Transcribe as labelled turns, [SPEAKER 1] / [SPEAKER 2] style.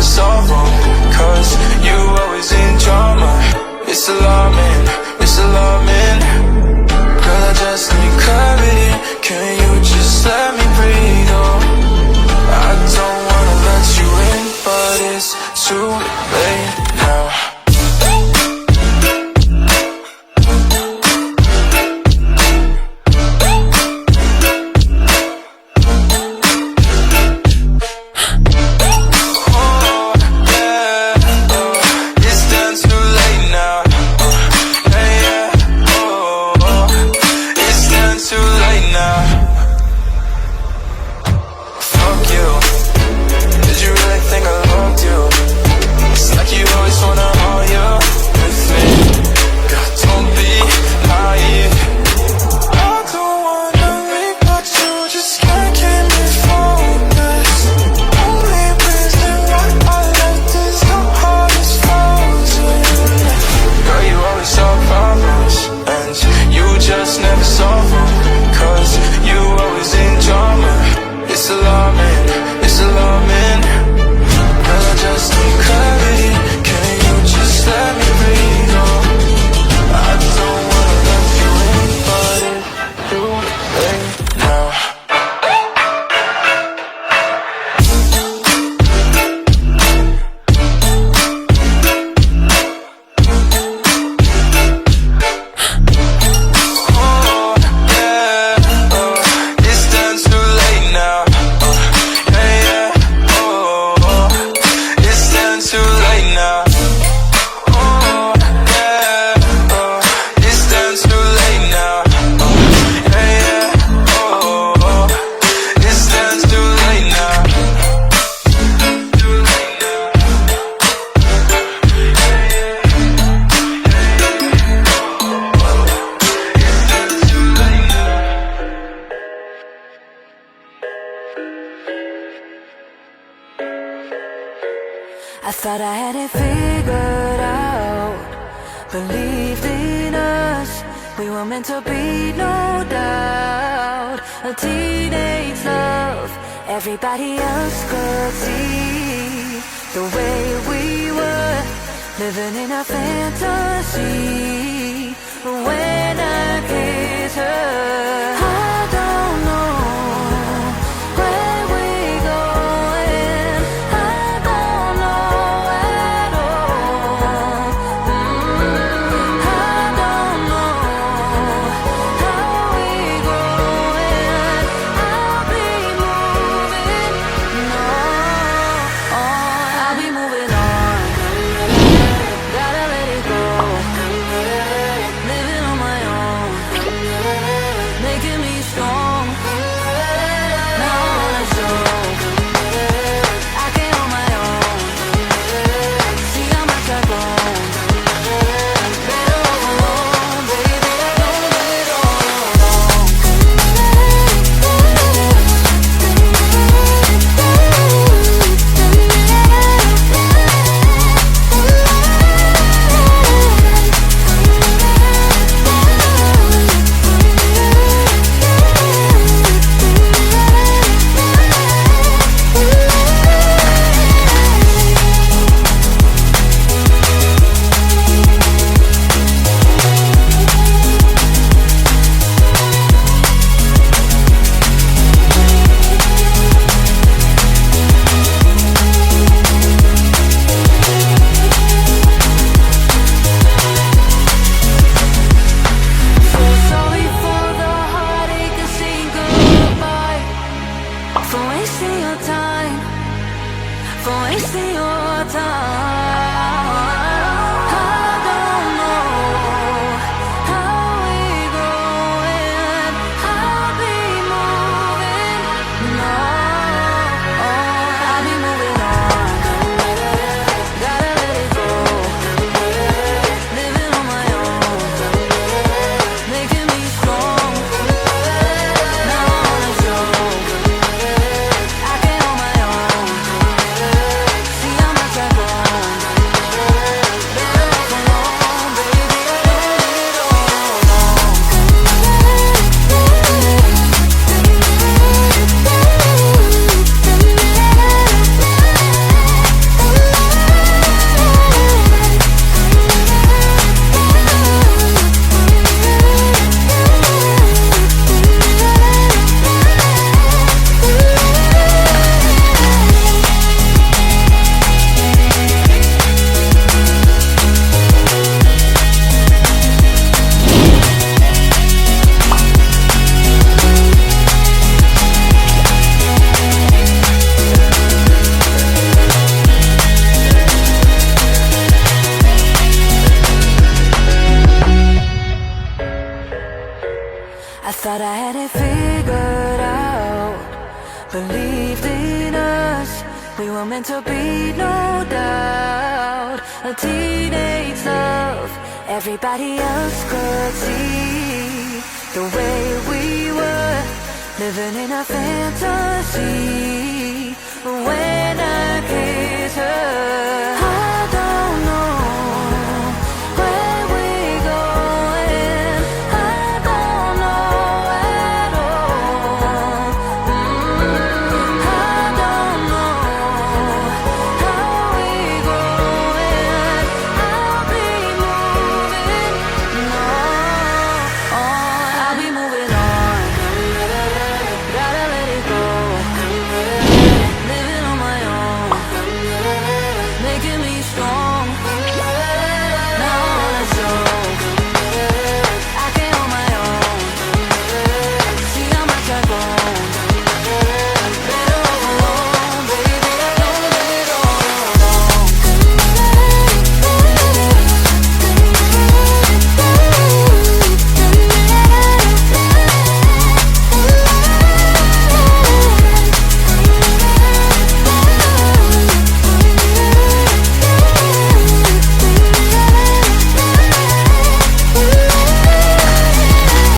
[SPEAKER 1] solve them, 'cause you always in drama. It's alarming, it's alarming. Girl, I just need clarity. Can you just let me breathe? Oh, I don't wanna let you in, but it's too late now.
[SPEAKER 2] I thought I had it figured out, believed in us, we were meant to be, no doubt. A teenage love, everybody else could see the way we were, living in a fantasy. When I kiss her, I don't know where we're going, I don't know at all. I don't know how we're going, I'll be moving on, I'll be moving on. Gotta let it go, living on my own, making me strong. Now I wanna show I can on my own. See how much I've grown. Better off alone, baby. Don't let it all alone. So sorry for the heartache and saying goodbye, for wasting your time, for wasting your time. I don't know how we're going, I'll be moving on, I'll be moving on. Gotta let it go, living on my own, making me strong. Now I wanna show I can on my own. See how much I've grown. Thought I had it figured out. Believed in us, we were meant to be, no doubt. A teenage love, everybody else could see the way we were, living in a fantasy. When I came